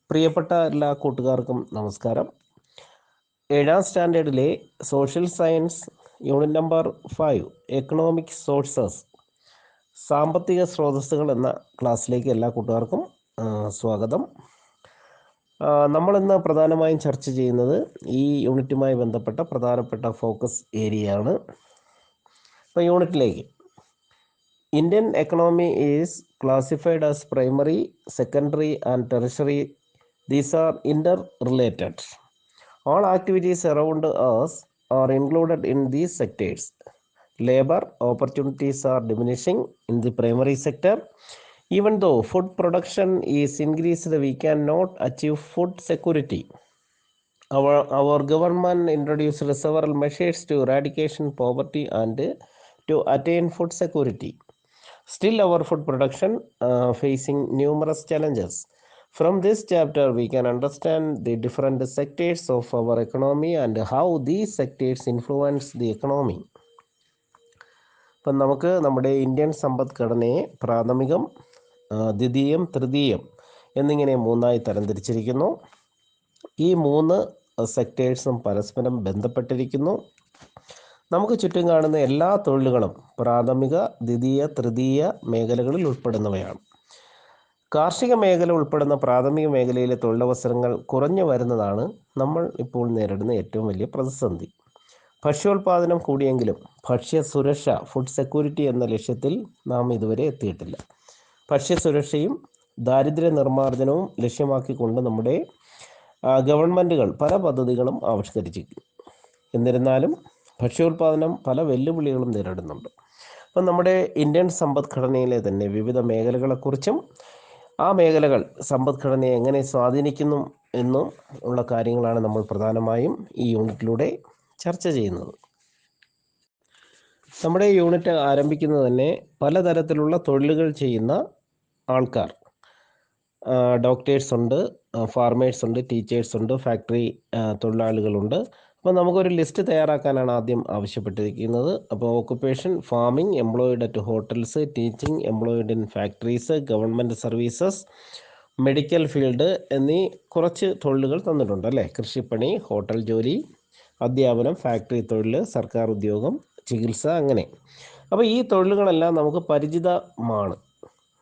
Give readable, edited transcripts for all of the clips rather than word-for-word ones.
പ്രിയപ്പെട്ട എല്ലാ കൂട്ടുകാർക്കും നമസ്കാരം. 7ാം സ്റ്റാൻഡേർഡിലെ social science unit number 5 economic sources സാമ്പത്തിക സ്രോതസ്സുകൾ എന്ന ക്ലാസ്സിലേക്ക് എല്ലാ കൂട്ടുകാർക്കും സ്വാഗതം. നമ്മളിന്ന് പ്രധാനമായും ചർച്ച ചെയ്യുന്നത് ഈ യൂണിറ്റുമായി ബന്ധപ്പെട്ട പ്രധാനപ്പെട്ട ഫോക്കസ് ഏരിയയാണ്. ഇപ്പോൾ യൂണിറ്റിലേക്ക് Indian economy is classified as primary, secondary and tertiary. These are interrelated. All activities around us are included in these sectors. Labor opportunities are diminishing in the primary sector. Even though food production is increased, we cannot achieve food security. Our government introduced several measures to eradicate poverty and to attain food security. Still, our food production facing numerous challenges. From this chapter, we can understand the different sectors of our economy and how these sectors influence the economy. ഇപ്പം നമുക്ക് നമ്മുടെ Indian സമ്പദ്ഘടനയെ പ്രാഥമികം, ദ്വിതീയം, തൃതീയം എന്നിങ്ങനെ മൂന്നായി തരംതിരിച്ചിരിക്കുന്നു. ഈ മൂന്ന് സെക്ടേഴ്സും പരസ്പരം ബന്ധപ്പെട്ടിരിക്കുന്നു. നമുക്ക് ചുറ്റും കാണുന്ന എല്ലാ തൊഴിലുകളും പ്രാഥമിക, ദ്വിതീയ, തൃതീയ മേഖലകളിൽ ഉൾപ്പെടുന്നവയാണ്. കാർഷിക മേഖല ഉൾപ്പെടുന്ന പ്രാഥമിക മേഖലയിലെ തൊഴിലവസരങ്ങൾ കുറഞ്ഞു വരുന്നതാണ് നമ്മൾ ഇപ്പോൾ നേരിടുന്ന ഏറ്റവും വലിയ പ്രതിസന്ധി. ഭക്ഷ്യോൽപാദനം കൂടിയെങ്കിലും ഭക്ഷ്യസുരക്ഷ, ഫുഡ് സെക്യൂരിറ്റി എന്ന ലക്ഷ്യത്തിൽ നാം ഇതുവരെ എത്തിയിട്ടില്ല. ഭക്ഷ്യസുരക്ഷയും ദാരിദ്ര്യ നിർമ്മാർജ്ജനവും ലക്ഷ്യമാക്കിക്കൊണ്ട് നമ്മുടെ ഗവൺമെൻറ്റുകൾ പല പദ്ധതികളും ആവിഷ്കരിച്ചിരിക്കുന്നു. എന്നിരുന്നാലും ഭക്ഷ്യോൽപാദനം പല വെല്ലുവിളികളും നേരിടുന്നുണ്ട്. അപ്പം നമ്മുടെ ഇന്ത്യൻ സമ്പദ്ഘടനയിലെ തന്നെ വിവിധ മേഖലകളെക്കുറിച്ചും ആ മേഖലകൾ സമ്പദ്ഘടനയെ എങ്ങനെ സ്വാധീനിക്കുന്നു എന്നും ഉള്ള കാര്യങ്ങളാണ് നമ്മൾ പ്രധാനമായും ഈ യൂണിറ്റിലൂടെ ചർച്ച ചെയ്യുന്നത്. നമ്മുടെ യൂണിറ്റ് ആരംഭിക്കുന്നത് തന്നെ പലതരത്തിലുള്ള തൊഴിലുകൾ ചെയ്യുന്ന ആൾക്കാർ, ഡോക്ടേഴ്സ് ഉണ്ട്, ഫാർമേഴ്സ് ഉണ്ട്, ടീച്ചേഴ്സ് ഉണ്ട്, ഫാക്ടറി തൊഴിലാളികളുണ്ട്. അപ്പോൾ നമുക്കൊരു ലിസ്റ്റ് തയ്യാറാക്കാനാണ് ആദ്യം ആവശ്യപ്പെട്ടിരിക്കുന്നത്. അപ്പോൾ occupation, farming, employed at hotels, teaching, employed in factories, government services, medical field എന്നീ കുറച്ച് തൊഴിലുകൾ തന്നിട്ടുണ്ട് അല്ലേ. കൃഷിപ്പണി, ഹോട്ടൽ ജോലി, അധ്യാപനം, ഫാക്ടറി തൊഴിൽ, സർക്കാർ ഉദ്യോഗം, ചികിത്സ, അങ്ങനെ. അപ്പോൾ ഈ തൊഴിലുകളെല്ലാം നമുക്ക് പരിചിതമാണ്.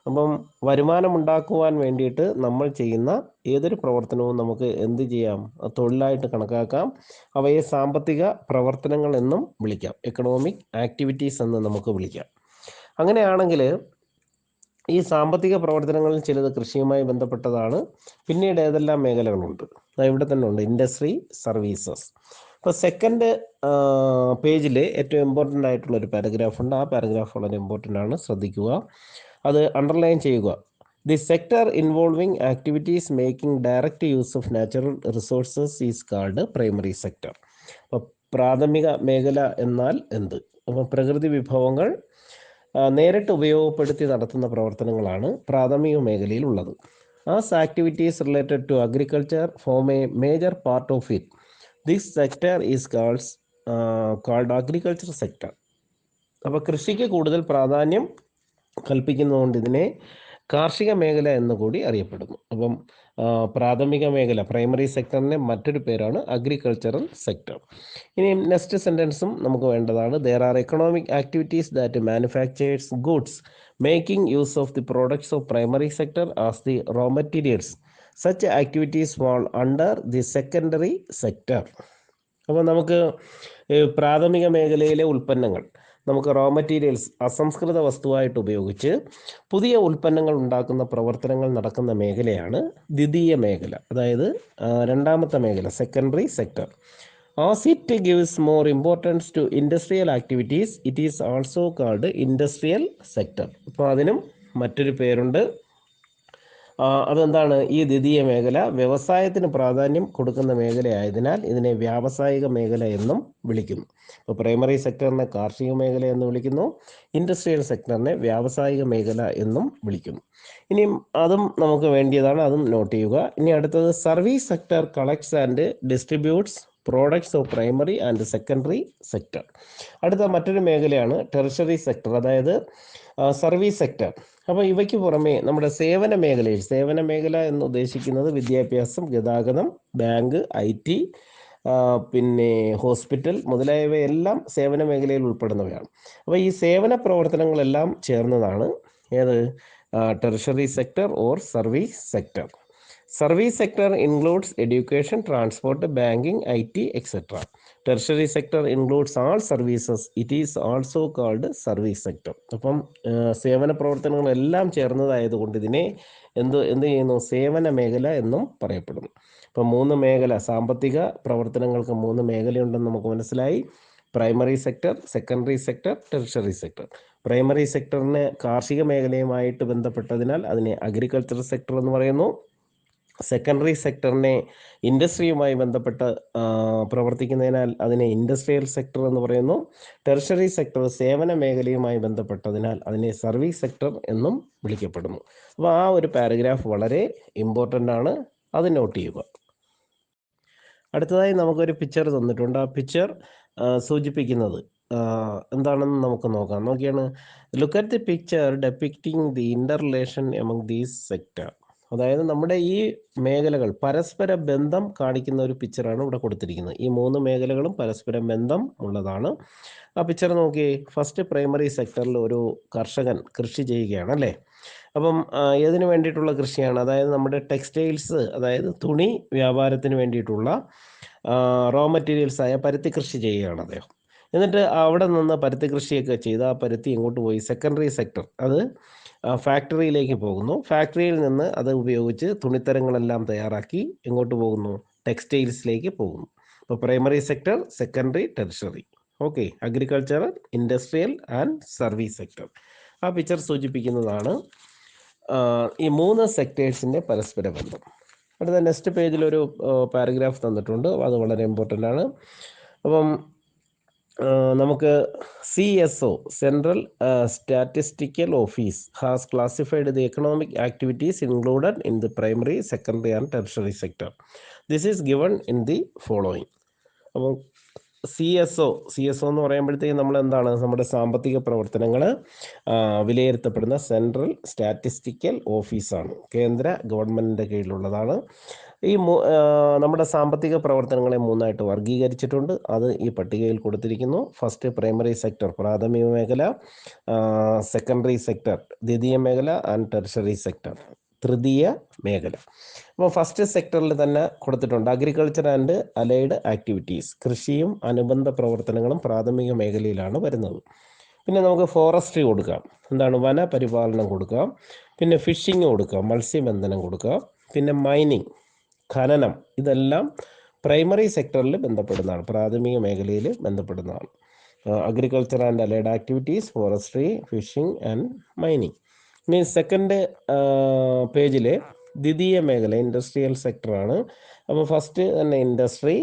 അപ്പം വരുമാനമുണ്ടാക്കുവാൻ വേണ്ടിയിട്ട് നമ്മൾ ചെയ്യുന്ന ഏതൊരു പ്രവർത്തനവും നമുക്ക് എന്ത് ചെയ്യാം, തൊഴിലായിട്ട് കണക്കാക്കാം. അവയെ സാമ്പത്തിക പ്രവർത്തനങ്ങൾ എന്നും വിളിക്കാം, എക്കണോമിക് ആക്ടിവിറ്റീസ് എന്ന് നമുക്ക് വിളിക്കാം. അങ്ങനെയാണെങ്കിൽ ഈ സാമ്പത്തിക പ്രവർത്തനങ്ങളിൽ ചിലത് കൃഷിയുമായി ബന്ധപ്പെട്ടതാണ്. പിന്നീട് ഏതെല്ലാം മേഖലകളുണ്ട്, ഇവിടെ തന്നെ ഉണ്ട് ഇൻഡസ്ട്രി, സർവീസസ്. ഇപ്പോൾ സെക്കൻഡ് പേജിൽ ഏറ്റവും ഇമ്പോർട്ടൻ്റ് ആയിട്ടുള്ളൊരു പാരഗ്രാഫ് ഉണ്ട്. ആ പാരഗ്രാഫ് വളരെ ഇമ്പോർട്ടൻ്റ് ആണ്, ശ്രദ്ധിക്കുക, അത് അണ്ടർലൈൻ ചെയ്യുക. The sector involving activities making direct use of natural resources is called primary sector. അപ്പോൾ പ്രാഥമിക മേഖല എന്നാൽ എന്ത്? അപ്പോൾ പ്രകൃതി വിഭവങ്ങൾ നേരിട്ട് ഉപയോഗപ്പെടുത്തി നടത്തുന്ന പ്രവർത്തനങ്ങളാണ് പ്രാഥമിക മേഖലയിൽ ഉള്ളത്. As activities related to agriculture form a major part of it, this sector is called agriculture sector. അപ്പോൾ കൃഷിക്ക് കൂടുതൽ പ്രാധാന്യം കൽപ്പിക്കുന്നതുകൊണ്ട് ഇതിനെ കാർഷിക മേഖല എന്നുകൂടി അറിയപ്പെടുന്നു. അപ്പം പ്രാഥമിക മേഖല, പ്രൈമറി സെക്ടറിൻ്റെ മറ്റൊരു പേരാണ് അഗ്രികൾച്ചറൽ സെക്ടർ. ഇനി നെക്സ്റ്റ് സെൻറ്റൻസും നമുക്ക് വേണ്ടതാണ്. There are economic activities that manufactures goods making use of the products of primary sector as the raw materials. Such activities fall under the secondary sector. അപ്പോൾ നമുക്ക് പ്രാഥമിക മേഖലയിലെ ഉൽപ്പന്നങ്ങൾ നമുക്ക് റോ മെറ്റീരിയൽസ്, അസംസ്കൃത വസ്തുവായിട്ട് ഉപയോഗിച്ച് പുതിയ ഉൽപ്പന്നങ്ങൾ ഉണ്ടാക്കുന്ന പ്രവർത്തനങ്ങൾ നടക്കുന്ന മേഖലയാണ് ദ്വിതീയ മേഖല, അതായത് രണ്ടാമത്തെ മേഖല, secondary sector. As it gives more importance to industrial activities, it is also called industrial sector. അപ്പോൾ അതിനും മറ്റൊരു പേരുണ്ട്. അതെന്താണ്? ഈ ദ്വിതീയ മേഖല വ്യവസായത്തിന് പ്രാധാന്യം കൊടുക്കുന്ന മേഖലയായതിനാൽ ഇതിനെ വ്യാവസായിക മേഖല എന്നും വിളിക്കുന്നു. ഇപ്പോൾ പ്രൈമറി സെക്ടറിനെ കാർഷിക മേഖല എന്ന് വിളിക്കുന്നു, ഇൻഡസ്ട്രിയൽ സെക്ടറിനെ വ്യാവസായിക മേഖല എന്നും വിളിക്കുന്നു. ഇനിയും അതും നമുക്ക് വേണ്ടിയതാണ്, അതും നോട്ട് ചെയ്യുക. ഇനി അടുത്തത് service sector collects and distributes products of primary and secondary sector. അടുത്ത മറ്റൊരു മേഖലയാണ് ടെറിഷറി സെക്ടർ, അതായത് സർവീസ് സെക്ടർ. അപ്പോൾ ഇവയ്ക്ക് പുറമെ നമ്മുടെ സേവന മേഖല എന്ന് ഉദ്ദേശിക്കുന്നത് വിദ്യാഭ്യാസം, ഗതാഗതം, ബാങ്ക്, IT, പിന്നെ ഹോസ്പിറ്റൽ മുതലായവയെല്ലാം സേവന മേഖലയിൽ ഉൾപ്പെടുന്നവയാണ്. അപ്പോൾ ഈ സേവന പ്രവർത്തനങ്ങളെല്ലാം ചേർന്നതാണ് ഏത് tertiary sector or service sector. Service sector includes education, transport, banking, IT, etc. Tertiary sector includes all services. It is also called service sector. അപ്പം സേവന പ്രവർത്തനങ്ങളെല്ലാം ചേർന്നതായതുകൊണ്ട് ഇതിനെ എന്ത് ചെയ്യുന്നു? സേവന മേഖല എന്നും പറയപ്പെടുന്നു. അപ്പം 3 മേഖല, സാമ്പത്തിക പ്രവർത്തനങ്ങൾക്ക് 3 മേഖലയുണ്ടെന്ന് നമുക്ക് മനസ്സിലായി. Primary sector, secondary sector, tertiary sector. Primary സെക്ടറിന് കാർഷിക മേഖലയുമായിട്ട് ബന്ധപ്പെട്ടതിനാൽ അതിനെ അഗ്രികൾച്ചർ സെക്ടർ എന്ന് പറയുന്നു. സെക്കൻഡറി സെക്ടറിനെ ഇൻഡസ്ട്രിയുമായി ബന്ധപ്പെട്ട് പ്രവർത്തിക്കുന്നതിനാൽ അതിനെ ഇൻഡസ്ട്രിയൽ സെക്ടർ എന്ന് പറയുന്നു. ടെർഷറി സെക്ടർ സേവന മേഖലയുമായി ബന്ധപ്പെട്ടതിനാൽ അതിനെ സർവീസ് സെക്ടർ എന്നും വിളിക്കപ്പെടുന്നു. അപ്പോൾ ആ ഒരു പാരഗ്രാഫ് വളരെ ഇമ്പോർട്ടൻ്റ് ആണ്, അത് നോട്ട് ചെയ്യുക. അടുത്തതായി നമുക്കൊരു പിക്ചർ തന്നിട്ടുണ്ട്. ആ പിക്ചർ സൂചിപ്പിക്കുന്നത് എന്താണെന്ന് നമുക്ക് നോക്കാം. നോക്കിയാണ്, look at the picture depicting the Inter relation among these sector. അതായത് നമ്മുടെ ഈ മേഖലകൾ പരസ്പര ബന്ധം കാണിക്കുന്ന ഒരു പിക്ചറാണ് ഇവിടെ കൊടുത്തിരിക്കുന്നത്. ഈ 3 മേഖലകളും പരസ്പര ബന്ധം ഉള്ളതാണ്. ആ പിക്ചർ നോക്കി. ഫസ്റ്റ് പ്രൈമറി സെക്ടറിൽ ഒരു കർഷകൻ കൃഷി ചെയ്യുകയാണ് അല്ലേ. അപ്പം ഏതിനു വേണ്ടിയിട്ടുള്ള കൃഷിയാണ്? അതായത് നമ്മുടെ ടെക്സ്റ്റൈൽസ്, അതായത് തുണി വ്യാപാരത്തിന് വേണ്ടിയിട്ടുള്ള റോ മെറ്റീരിയൽസ് ആയ പരുത്തി കൃഷി ചെയ്യുകയാണ് അദ്ദേഹം. എന്നിട്ട് അവിടെ നിന്ന് പരുത്തി കൃഷിയൊക്കെ ചെയ്ത് ആ പരുത്തി എങ്ങോട്ട് പോയി? സെക്കൻഡറി സെക്ടർ, അത് ഫാക്ടറിയിലേക്ക് പോകുന്നു. ഫാക്ടറിയിൽ നിന്ന് അത് ഉപയോഗിച്ച് തുണിത്തരങ്ങളെല്ലാം തയ്യാറാക്കി എങ്ങോട്ട് പോകുന്നു? ടെക്സ്റ്റൈൽസിലേക്ക് പോകുന്നു. അപ്പോൾ primary sector, secondary, tertiary. Okay, agricultural, industrial and service sector. ആ പിക്ചർ സൂചിപ്പിക്കുന്നതാണ് ഈ 3 സെക്ടേഴ്സിൻ്റെ പരസ്പര ബന്ധം. അടുത്ത നെക്സ്റ്റ് പേജിലൊരു പാരഗ്രാഫ് തന്നിട്ടുണ്ട്, അത് വളരെ ഇമ്പോർട്ടൻ്റ് ആണ്. അപ്പം നമുക്ക് CSO, central statistical office, has classified the economic activities included in the primary, secondary and tertiary sector. This is given in the following. അപ്പോൾ CSO എന്ന് പറയുമ്പോഴത്തേക്കും നമ്മൾ എന്താണ്? നമ്മുടെ സാമ്പത്തിക പ്രവർത്തനങ്ങൾ വിലയിരുത്തപ്പെടുന്ന സെൻട്രൽ സ്റ്റാറ്റിസ്റ്റിക്കൽ ഓഫീസാണ്, കേന്ദ്ര ഗവൺമെൻറ്റിൻ്റെ കീഴിലുള്ളതാണ്. ഈ നമ്മുടെ സാമ്പത്തിക പ്രവർത്തനങ്ങളെ 3ആയിട്ട് വർഗീകരിച്ചിട്ടുണ്ട്, അത് ഈ പട്ടികയിൽ കൊടുത്തിരിക്കുന്നു. ഫസ്റ്റ് പ്രൈമറി സെക്ടർ, പ്രാഥമിക മേഖല, സെക്കൻഡറി സെക്ടർ, ദ്വിതീയ മേഖല, ആൻഡ് ടെർഷറി സെക്ടർ, തൃതീയ മേഖല. അപ്പോൾ ഫസ്റ്റ് സെക്ടറിൽ തന്നെ കൊടുത്തിട്ടുണ്ട് അഗ്രികൾച്ചർ ആൻഡ് അലൈഡ് ആക്ടിവിറ്റീസ്, കൃഷിയും അനുബന്ധ പ്രവർത്തനങ്ങളും പ്രാഥമിക മേഖലയിലാണ് വരുന്നത്. പിന്നെ നമുക്ക് ഫോറസ്ട്രി കൊടുക്കാം, എന്താണ്? വനപരിപാലനം കൊടുക്കാം. പിന്നെ ഫിഷിംഗ് കൊടുക്കാം, മത്സ്യബന്ധനം കൊടുക്കാം. പിന്നെ മൈനിങ്, ഖനനം, ഇതെല്ലാം പ്രൈമറി സെക്ടറിൽ ബന്ധപ്പെടുന്നതാണ്, പ്രാഥമിക മേഖലയിൽ ബന്ധപ്പെടുന്നതാണ്. Agriculture and allied activities, forestry, fishing and mining. ഇനി സെക്കൻഡ് പേജിൽ ദ്വിതീയ മേഖല, ഇൻഡസ്ട്രിയൽ സെക്ടറാണ്. അപ്പോൾ ഫസ്റ്റ് തന്നെ industry,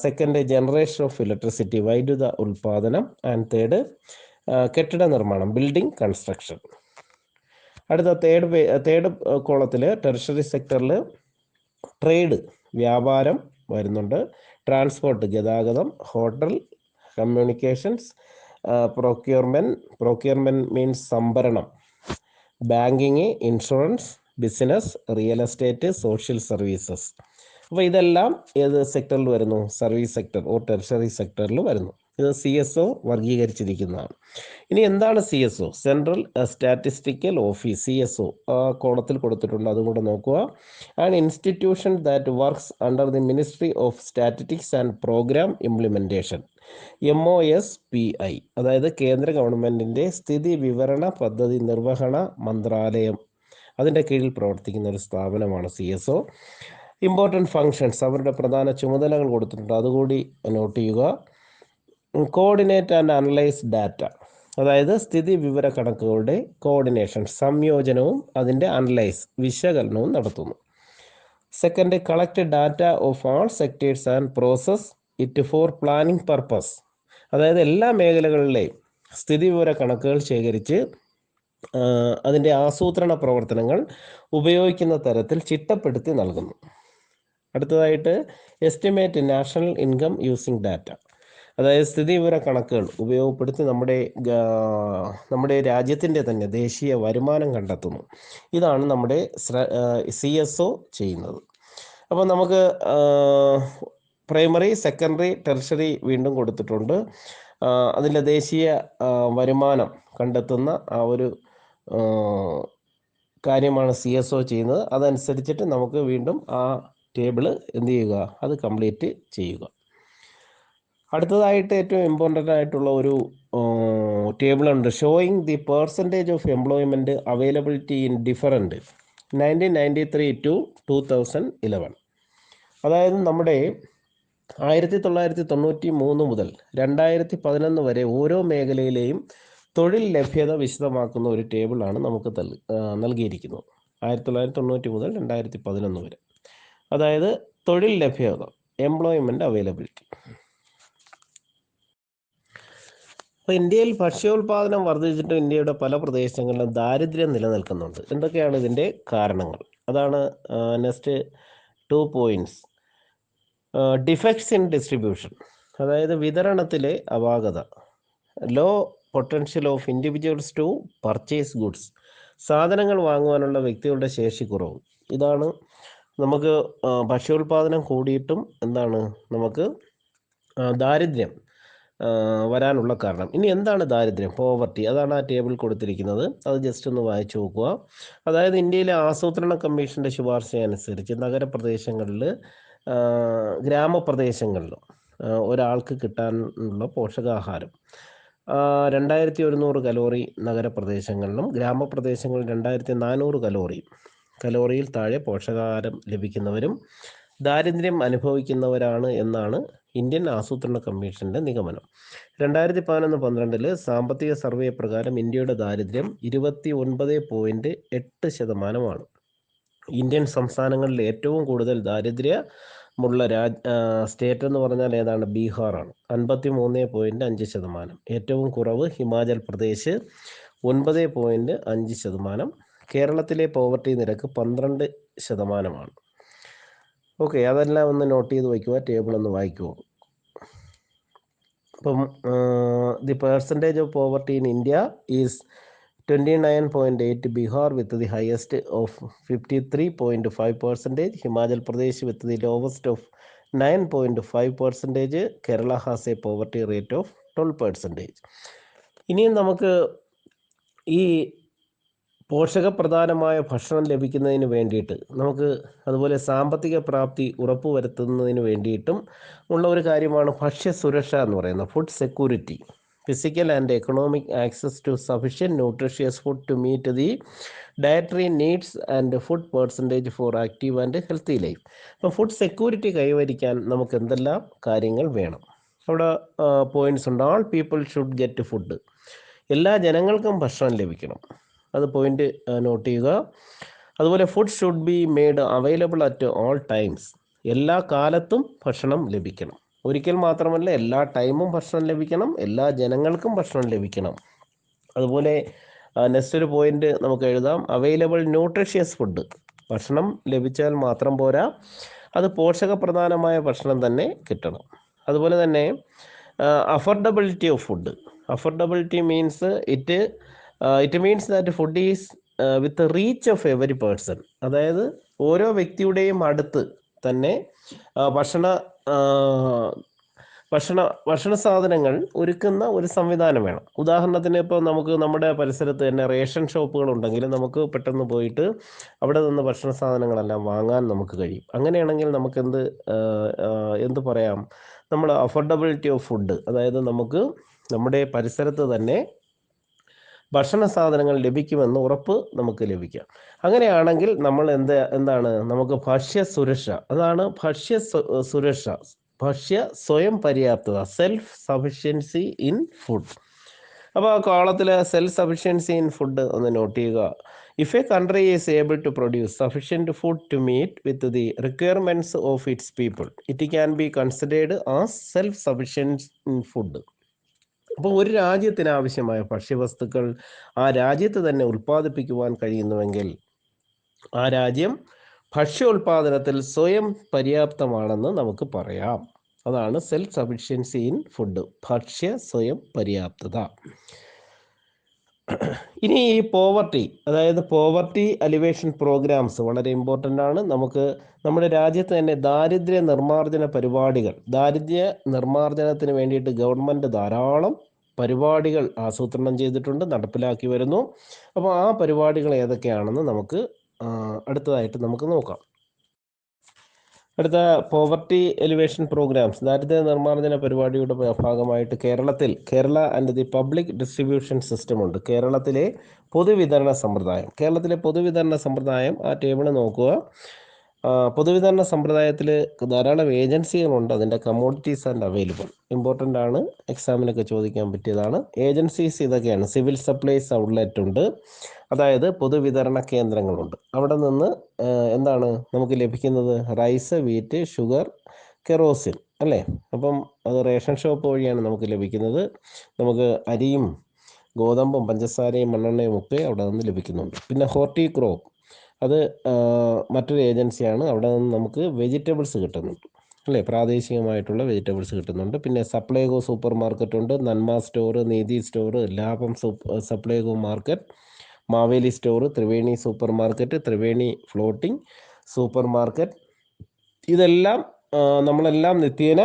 second generation of electricity, വൈദ്യുത ഉൽപാദനം, ആൻഡ് തേർഡ് കെട്ടിട നിർമ്മാണം, ബിൽഡിംഗ് കൺസ്ട്രക്ഷൻ. അടുത്ത തേർഡ് കോളത്തിൽ ടെർഷറി സെക്ടറിൽ ട്രേഡ്, വ്യാപാരം വരുന്നുണ്ട്. ട്രാൻസ്പോർട്ട്, ഗതാഗതം. Hotel, communications. പ്രൊക്യൂർമെൻറ്റ് മീൻസ് സംഭരണം. Banking, insurance, business, real estate, social services. അപ്പോൾ ഇതെല്ലാം ഏത് സെക്ടറിൽ വരുന്നു? സർവീസ് സെക്ടർ ഓർ ടെർഷറി സെക്ടറിൽ വരുന്നു. ഇത് CSO വർഗീകരിച്ചിരിക്കുന്നതാണ്. ഇനി എന്താണ് CSO? Central statistical office, CSO ആ കോളത്തിൽ കൊടുത്തിട്ടുണ്ട്, അതും കൂടെ നോക്കുക. And institution that works under the ministry of statistics and program implementation, MOSPI, അതായത് കേന്ദ്ര ഗവൺമെൻറ്റിൻ്റെ സ്ഥിതി വിവരണ പദ്ധതി നിർവഹണ മന്ത്രാലയം, അതിൻ്റെ കീഴിൽ പ്രവർത്തിക്കുന്ന ഒരു സ്ഥാപനമാണ് CSO. ഇമ്പോർട്ടൻറ്റ് ഫങ്ഷൻസ്, അവരുടെ പ്രധാന ചുമതലകൾ കൊടുത്തിട്ടുണ്ട്, അതുകൂടി നോട്ട് ചെയ്യുക. കോർഡിനേറ്റ് ആൻഡ് അനലൈസ് ഡാറ്റ, അതായത് സ്ഥിതി വിവര കണക്കുകളുടെ കോർഡിനേഷൻ, സംയോജനവും അതിൻ്റെ അനലൈസ്, വിശകലനവും നടത്തുന്നു. Second, collect data of all sectors and process it for planning purpose, അതായത് എല്ലാ മേഖലകളിലെയും സ്ഥിതി വിവര കണക്കുകൾ ശേഖരിച്ച് അതിൻ്റെ ആസൂത്രണ പ്രവർത്തനങ്ങൾ ഉപയോഗിക്കുന്ന തരത്തിൽ ചിട്ടപ്പെടുത്തി നൽകുന്നു. അടുത്തതായിട്ട് estimate national income using data, അതായത് സ്ഥിതിവിവര കണക്കുകൾ ഉപയോഗപ്പെടുത്തി നമ്മുടെ രാജ്യത്തിൻ്റെ തന്നെ ദേശീയ വരുമാനം കണ്ടെത്തുന്നു. ഇതാണ് നമ്മുടെ CSO ചെയ്യുന്നത്. അപ്പോൾ നമുക്ക് പ്രൈമറി, സെക്കൻഡറി, ടെർഷറി വീണ്ടും കൊടുത്തിട്ടുണ്ട്. അതിൻ്റെ ദേശീയ വരുമാനം കണ്ടെത്തുന്ന ആ ഒരു കാര്യമാണ് CSO ചെയ്യുന്നത്. അതനുസരിച്ചിട്ട് നമുക്ക് വീണ്ടും ആ ടേബിള് എന്ത് ചെയ്യുക, അത് കംപ്ലീറ്റ് ചെയ്യുക. അടുത്തതായിട്ട് ഏറ്റവും ഇമ്പോർട്ടൻ്റ് ആയിട്ടുള്ള ഒരു ടേബിളുണ്ട്, showing the percentage of employment availability in different 1993 to 2011. അതായത് നമ്മുടെ 1993 മുതൽ 2011 വരെ ഓരോ മേഖലയിലെയും തൊഴിൽ ലഭ്യത വിശദമാക്കുന്ന ഒരു ടേബിളാണ് നമുക്ക് നൽകിയിരിക്കുന്നത്. 1990 മുതൽ 2011 വരെ, അതായത് തൊഴിൽ ലഭ്യത, എംപ്ലോയ്മെൻറ്റ് അവൈലബിലിറ്റി. അപ്പോൾ ഇന്ത്യയിൽ ഭക്ഷ്യോൽപാദനം വർദ്ധിച്ചിട്ടും ഇന്ത്യയുടെ പല പ്രദേശങ്ങളിലും ദാരിദ്ര്യം നിലനിൽക്കുന്നുണ്ട്. എന്തൊക്കെയാണ് ഇതിൻ്റെ കാരണങ്ങൾ? അതാണ് next 2 points. Defects in distribution, അതായത് വിതരണത്തിലെ അപാകത. Low potential of individuals to purchase goods, സാധനങ്ങൾ വാങ്ങുവാനുള്ള വ്യക്തികളുടെ ശേഷി കുറവ്. ഇതാണ് നമുക്ക് ഭക്ഷ്യോൽപാദനം കൂടിയിട്ടും എന്താണ് നമുക്ക് ദാരിദ്ര്യം വരാനുള്ള കാരണം. ഇനി എന്താണ് ദാരിദ്ര്യം? പോവർട്ടി. അതാണ് ആ ടേബിൾ കൊടുത്തിരിക്കുന്നത്. അത് ജസ്റ്റ് ഒന്ന് വായിച്ചു നോക്കുക. അതായത് ഇന്ത്യയിലെ ആസൂത്രണ കമ്മീഷൻ്റെ ശുപാർശ അനുസരിച്ച് നഗരപ്രദേശങ്ങളിൽ, ഗ്രാമപ്രദേശങ്ങളിലും ഒരാൾക്ക് കിട്ടാനുള്ള പോഷകാഹാരം 2100 കലോറി നഗരപ്രദേശങ്ങളിലും, ഗ്രാമപ്രദേശങ്ങളിൽ 2400 കലോറിയിൽ താഴെ പോഷകാഹാരം ലഭിക്കുന്നവരും ദാരിദ്ര്യം അനുഭവിക്കുന്നവരാണ് എന്നാണ് ഇന്ത്യൻ ആസൂത്രണ കമ്മീഷൻ്റെ നിഗമനം. 2011-12 സാമ്പത്തിക സർവേ പ്രകാരം ഇന്ത്യയുടെ ദാരിദ്ര്യം 29.8%. ഇന്ത്യൻ സംസ്ഥാനങ്ങളിൽ ഏറ്റവും കൂടുതൽ ദാരിദ്ര്യമുള്ള സ്റ്റേറ്റ് എന്ന് പറഞ്ഞാൽ ഏതാണ്? ബീഹാറാണ്, 53.5%. ഏറ്റവും കുറവ് ഹിമാചൽ പ്രദേശ്, 9.5%. കേരളത്തിലെ പോവർട്ടി നിരക്ക് 12%. ഓക്കെ, അതെല്ലാം ഒന്ന് നോട്ട് ചെയ്ത് വയ്ക്കുക, ടേബിൾ ഒന്ന് വായിക്കുമോ. അപ്പം the percentage of poverty in India is 29.8, Bihar with the highest of 53.5%, Himachal Pradesh with the lowest of 9.5%, Kerala has A poverty rate of 12%. ഇനിയും നമുക്ക് ഈ പോഷകപ്രധാനമായ ഭക്ഷണം ലഭിക്കുന്നതിന് വേണ്ടിയിട്ട് നമുക്ക് അതുപോലെ സാമ്പത്തിക പ്രാപ്തി ഉറപ്പുവരുത്തുന്നതിന് വേണ്ടിയിട്ടും ഉള്ള ഒരു കാര്യമാണ് ഭക്ഷ്യസുരക്ഷ എന്ന് പറയുന്നത്, food security. Physical and economic access to sufficient nutritious food to meet the dietary needs and food percentage for active and healthy life. അപ്പം ഫുഡ് സെക്യൂരിറ്റി കൈവരിക്കാൻ നമുക്ക് എന്തെല്ലാം കാര്യങ്ങൾ വേണം? അവിടെ പോയിൻറ്റ്സ് ഉണ്ട്. All people should get food, എല്ലാ ജനങ്ങൾക്കും ഭക്ഷണം ലഭിക്കണം. അത് പോയിൻ്റ് നോട്ട് ചെയ്യുക. അതുപോലെ food should be made available at all times, എല്ലാ കാലത്തും ഭക്ഷണം ലഭിക്കണം. ഒരിക്കൽ മാത്രമല്ല, എല്ലാ ടൈമും ഭക്ഷണം ലഭിക്കണം, എല്ലാ ജനങ്ങൾക്കും ഭക്ഷണം ലഭിക്കണം. അതുപോലെ നെക്സ്റ്റ് ഒരു പോയിൻ്റ് നമുക്ക് എഴുതാം, അവൈലബിൾ ന്യൂട്രീഷ്യസ് ഫുഡ്. ഭക്ഷണം ലഭിച്ചാൽ മാത്രം പോരാ, അത് പോഷകപ്രധാനമായ ഭക്ഷണം തന്നെ കിട്ടണം. അതുപോലെ തന്നെ affordability of food. Affordability means it means that food is with reach of every person. അതായത് ഓരോ വ്യക്തിയുടെയും അടുത്ത് തന്നെ ഭക്ഷണ സാധനങ്ങൾ ഒരുക്കുന്ന ഒരു സംവിധാനം വേണം. ഉദാഹരണത്തിന് ഇപ്പോൾ നമുക്ക് നമ്മുടെ പരിസരത്ത് തന്നെ റേഷൻ ഷോപ്പുകൾ ഉണ്ടെങ്കിൽ നമുക്ക് പെട്ടെന്ന് പോയിട്ട് അവിടെ നിന്ന് ഭക്ഷണ സാധനങ്ങളെല്ലാം വാങ്ങാൻ നമുക്ക് കഴിയും. അങ്ങനെയാണെങ്കിൽ നമുക്ക് എന്ത് പറയാം, നമ്മൾ അഫോർഡബിലിറ്റി ഓഫ് ഫുഡ്, അതായത് നമുക്ക് നമ്മുടെ പരിസരത്ത് തന്നെ ഭക്ഷണ സാധനങ്ങൾ ലഭിക്കുമെന്ന് ഉറപ്പ് നമുക്ക് ലഭിക്കാം. അങ്ങനെയാണെങ്കിൽ നമ്മൾ എന്താണ് നമുക്ക് ഭക്ഷ്യസുരക്ഷ, അതാണ് ഭക്ഷ്യസുരക്ഷ, ഭക്ഷ്യ സ്വയം പര്യാപ്തത, സെൽഫ് സഫിഷ്യൻസി ഇൻ ഫുഡ്. അപ്പോൾ ആ കോളത്തിൽ സെൽഫ് സഫിഷ്യൻസി ഇൻ ഫുഡ് ഒന്ന് നോട്ട് ചെയ്യുക. If a country is able to produce sufficient food to meet with the requirements of its people, it can be considered as self sufficient in food. അപ്പോൾ ഒരു രാജ്യത്തിന് ആവശ്യമായ ഭക്ഷ്യവസ്തുക്കൾ ആ രാജ്യത്ത് തന്നെ ഉൽപ്പാദിപ്പിക്കുവാൻ കഴിയുന്നുവെങ്കിൽ ആ രാജ്യം ഭക്ഷ്യോൽപാദനത്തിൽ സ്വയം പര്യാപ്തമാണെന്ന് നമുക്ക് പറയാം. അതാണ് സെൽഫ് സഫിഷ്യൻസി ഇൻ ഫുഡ്, ഭക്ഷ്യ സ്വയം പര്യാപ്തത. ഇനി ഈ പോവർട്ടി, അതായത് പോവർട്ടി അലിവേഷൻ പ്രോഗ്രാംസ് വളരെ ഇമ്പോർട്ടൻ്റ് ആണ്. നമുക്ക് നമ്മുടെ രാജ്യത്ത് തന്നെ ദാരിദ്ര്യ നിർമ്മാർജ്ജന പരിപാടികൾ, ദാരിദ്ര്യ നിർമ്മാർജ്ജനത്തിന് വേണ്ടിയിട്ട് ഗവൺമെൻറ് ധാരാളം പരിപാടികൾ ആസൂത്രണം ചെയ്തിട്ടുണ്ട്, നടപ്പിലാക്കി വരുന്നു. അപ്പോൾ ആ പരിപാടികൾ ഏതൊക്കെയാണെന്ന് നമുക്ക് അടുത്തതായിട്ട് നമുക്ക് നോക്കാം. അടുത്ത പോവർട്ടി എലിവേഷൻ പ്രോഗ്രാംസ്, ദാരിദ്ര്യ നിർമ്മാർജ്ജന പരിപാടിയുടെ ഭാഗമായിട്ട് കേരളത്തിൽ Kerala and the public distribution system ഉണ്ട്. കേരളത്തിലെ പൊതുവിതരണ സമ്പ്രദായം ആ ടേബിൾ നോക്കുക. പൊതുവിതരണ സമ്പ്രദായത്തിൽ ധാരാളം ഏജൻസികളുണ്ട്. അതിൻ്റെ കമ്മോഡിറ്റീസ് ആൻഡ് അവൈലബിൾ ഇമ്പോർട്ടൻ്റ് ആണ്, എക്സാമിനൊക്കെ ചോദിക്കാൻ പറ്റിയതാണ്. ഏജൻസീസ് ഇതൊക്കെയാണ്. സിവിൽ സപ്ലൈസ് ഔട്ട്ലെറ്റ് ഉണ്ട്, അതായത് പൊതുവിതരണ കേന്ദ്രങ്ങളുണ്ട്. അവിടെ നിന്ന് എന്താണ് നമുക്ക് ലഭിക്കുന്നത്? റൈസ്, വീറ്റ്, ഷുഗർ, കെറോസിൻ അല്ലേ. അപ്പം അത് റേഷൻ ഷോപ്പ് വഴിയാണ് നമുക്ക് ലഭിക്കുന്നത്. നമുക്ക് അരിയും ഗോതമ്പും പഞ്ചസാരയും മണ്ണെണ്ണയും ഒക്കെ അവിടെ നിന്ന് ലഭിക്കുന്നുണ്ട്. പിന്നെ ഹോർട്ടി ക്രോപ്പ്, അത് മറ്റൊരു ഏജൻസിയാണ്. അവിടെ നിന്ന് നമുക്ക് വെജിറ്റബിൾസ് കിട്ടുന്നുണ്ട് അല്ലേ, പ്രാദേശികമായിട്ടുള്ള വെജിറ്റബിൾസ് കിട്ടുന്നുണ്ട്. പിന്നെ സപ്ലൈകോ സൂപ്പർ മാർക്കറ്റ് ഉണ്ട്, നന്മ സ്റ്റോർ, നീതി സ്റ്റോർ, ലാഭം Supplyco market, Maveli store, Triveni super market, Triveni floating super market. ഇതെല്ലാം നമ്മളെല്ലാം നിത്യേന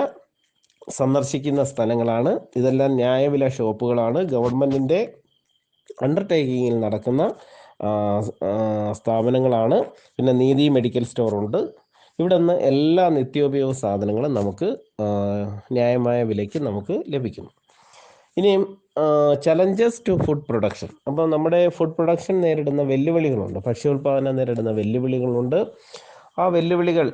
സന്ദർശിക്കുന്ന സ്ഥലങ്ങളാണ്. ഇതെല്ലാം ന്യായവില ഷോപ്പുകളാണ്, ഗവൺമെൻറ്റിൻ്റെ അണ്ടർടേക്കിങ്ങിൽ നടക്കുന്ന സ്ഥാപനങ്ങളാണ്. പിന്നെ നീതി മെഡിക്കൽ സ്റ്റോറുണ്ട്. ഇവിടെ നിന്ന് എല്ലാ നിത്യോപയോഗ സാധനങ്ങളും നമുക്ക് ന്യായമായ വിലയ്ക്ക് നമുക്ക് ലഭിക്കും. ഇനിയും ചലഞ്ചസ് ടു ഫുഡ് പ്രൊഡക്ഷൻ. അപ്പോൾ നമ്മുടെ ഫുഡ് പ്രൊഡക്ഷൻ നേരിടുന്ന വെല്ലുവിളികളുണ്ട്, ഭക്ഷ്യോൽപാദനം നേരിടുന്ന വെല്ലുവിളികളുണ്ട്. ആ വെല്ലുവിളികൾ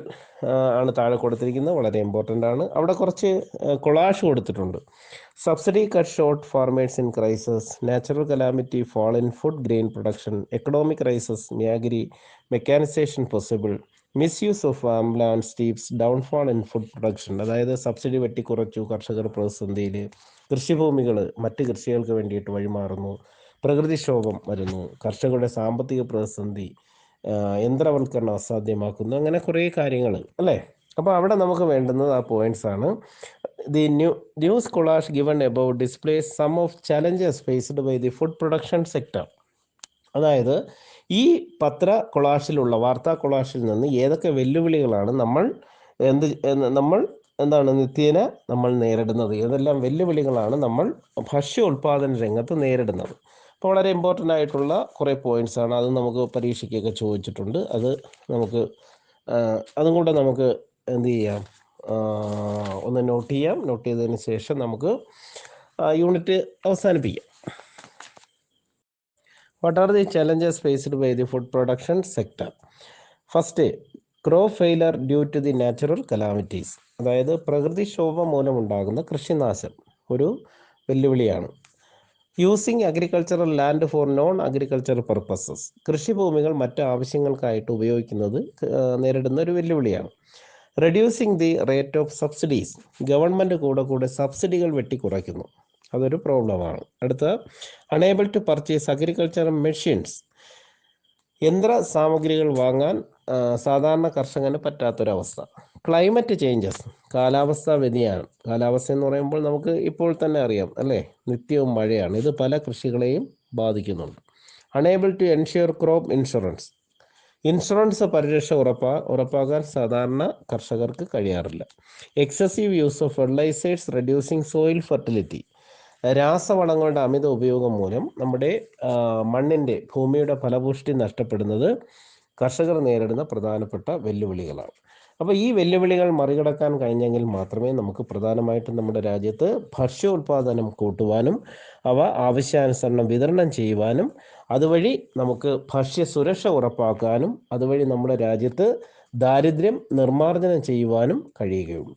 ആണ് താഴെ കൊടുത്തിരിക്കുന്നത്, വളരെ ഇമ്പോർട്ടൻ്റ് ആണ്. അവിടെ കുറച്ച് കൊളാഷ് കൊടുത്തിട്ടുണ്ട്. Subsidy cut short farmers in crisis, natural calamity, fall in food grain production, economic crisis, മ്യാഗരി, mechanisation possible, misuse of ambulance steeps, downfall in food production. അതായത് സബ്സിഡി വെട്ടിക്കുറച്ചു, കർഷകർ പ്രതിസന്ധിയിൽ, കൃഷിഭൂമികൾ മറ്റ് കൃഷികൾക്ക് വേണ്ടിയിട്ട് വഴിമാറുന്നു, പ്രകൃതിക്ഷോഭം വരുന്നു, കർഷകരുടെ സാമ്പത്തിക പ്രതിസന്ധി, യന്ത്രവൽക്കരണം അസാധ്യമാക്കുന്നു, അങ്ങനെ കുറേ കാര്യങ്ങൾ അല്ലേ. അപ്പോൾ അവിടെ നമുക്ക് വേണ്ടുന്നത് ആ പോയിന്റ്സ് ആണ്. The news collage given about displays some of challenges faced by the food production sector. അതായത് ഈ വാർത്താ കൊളാഷിൽ നിന്ന് ഏതൊക്കെ വെല്ലുവിളികളാണ് നമ്മൾ നിത്യേന നമ്മൾ നേരിടുന്നത്, ഏതെല്ലാം വെല്ലുവിളികളാണ് നമ്മൾ ഭക്ഷ്യോൽപാദന രംഗത്ത് നേരിടുന്നത്. അപ്പോൾ വളരെ ഇമ്പോർട്ടൻ്റ് ആയിട്ടുള്ള കുറേ പോയിന്റ്സ് ആണ്. അത് നമുക്ക് പരീക്ഷയ്ക്കൊക്കെ ചോദിച്ചിട്ടുണ്ട്. അത് നമുക്ക് അതും കൂടെ നമുക്ക് എന്ത് ചെയ്യാം, ഒന്ന് നോട്ട് ചെയ്യാം. നോട്ട് ചെയ്തതിന് ശേഷം നമുക്ക് യൂണിറ്റ് അവസാനിപ്പിക്കാം. What are the challenges faced by the food production sector? First, crop failure due to the natural calamities. അതായത് പ്രകൃതിക്ഷോഭം മൂലമുണ്ടാകുന്ന കൃഷിനാശം ഒരു വെല്ലുവിളിയാണ്. Using agricultural land for non agricultural purposes, കൃഷിഭൂമികൾ മറ്റ് ആവശ്യങ്ങൾക്കായിട്ട് ഉപയോഗിക്കുന്നത് നേരിടുന്ന ഒരു വെല്ലുവിളിയാണ്. Reducing the rate of subsidies, government കൂടെ സബ്സിഡികൾ വെട്ടിക്കുറയ്ക്കുന്നു, അതൊരു പ്രോബ്ലമാണ്. അടുത്ത, unable to purchase agricultural machines, യന്ത്ര സാമഗ്രികൾ വാങ്ങാൻ സാധാരണ കർഷകന് പറ്റാത്തൊരവസ്ഥ. ക്ലൈമറ്റ് ചേഞ്ചസ്, കാലാവസ്ഥാ വ്യതിയാനം. കാലാവസ്ഥ എന്ന് പറയുമ്പോൾ നമുക്ക് ഇപ്പോൾ തന്നെ അറിയാം അല്ലേ, നിത്യവും മഴയാണ്. ഇത് പല കൃഷികളെയും ബാധിക്കുന്നുണ്ട്. Unable to ensure crop insurance, insurance പരിരക്ഷ ഉറപ്പാക്കാൻ സാധാരണ കർഷകർക്ക് കഴിയാറില്ല. Excessive use of fertilisers reducing soil fertility, രാസവളങ്ങളുടെ അമിത ഉപയോഗം മൂലം നമ്മുടെ ഭൂമിയുടെ ഫലപുഷ്ടി നഷ്ടപ്പെടുന്നത് കർഷകർ നേരിടുന്ന പ്രധാനപ്പെട്ട വെല്ലുവിളികളാണ്. അപ്പോൾ ഈ വെല്ലുവിളികൾ മറികടക്കാൻ കഴിഞ്ഞെങ്കിൽ മാത്രമേ നമുക്ക് പ്രധാനമായിട്ടും നമ്മുടെ രാജ്യത്ത് ഭക്ഷ്യോൽപാദനം കൂട്ടുവാനും അവ ആവശ്യാനുസരണം വിതരണം ചെയ്യുവാനും അതുവഴി നമുക്ക് ഭക്ഷ്യസുരക്ഷ ഉറപ്പാക്കാനും അതുവഴി നമ്മുടെ രാജ്യത്ത് ദാരിദ്ര്യം നിർമ്മാർജ്ജനം ചെയ്യുവാനും കഴിയുകയുള്ളൂ.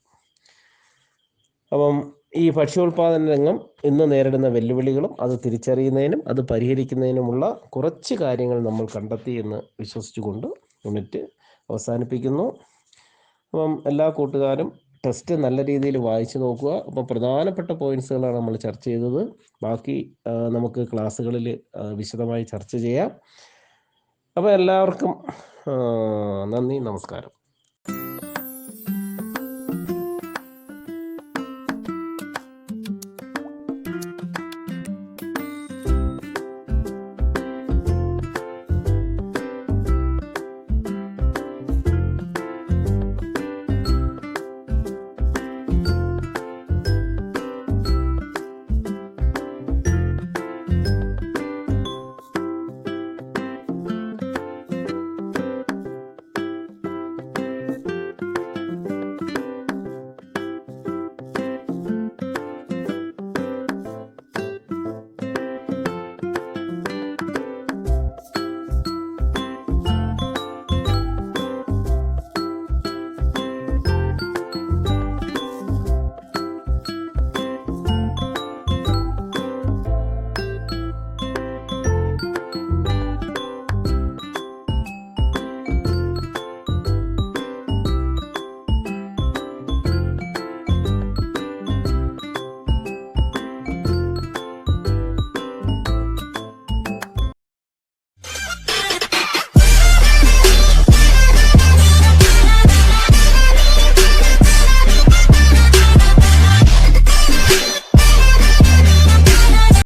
അപ്പം ഈ ഭക്ഷ്യോൽപാദന രംഗം ഇന്ന് നേരിടുന്ന വെല്ലുവിളികളും അത് തിരിച്ചറിയുന്നതിനും അത് പരിഹരിക്കുന്നതിനുമുള്ള കുറച്ച് കാര്യങ്ങൾ നമ്മൾ കണ്ടെത്തി എന്ന് വിശ്വസിച്ചുകൊണ്ട് യൂണിറ്റ് അവസാനിപ്പിക്കുന്നു. അപ്പം എല്ലാ കൂട്ടുകാരും ടെസ്റ്റ് നല്ല രീതിയിൽ വായിച്ചു നോക്കുക. അപ്പം പ്രധാനപ്പെട്ട പോയിന്റ്സുകളാണ് നമ്മൾ ചർച്ച ചെയ്തത്. ബാക്കി നമുക്ക് ക്ലാസ്സുകളിൽ വിശദമായി ചർച്ച ചെയ്യാം. അപ്പോൾ എല്ലാവർക്കും നന്ദി, നമസ്കാരം.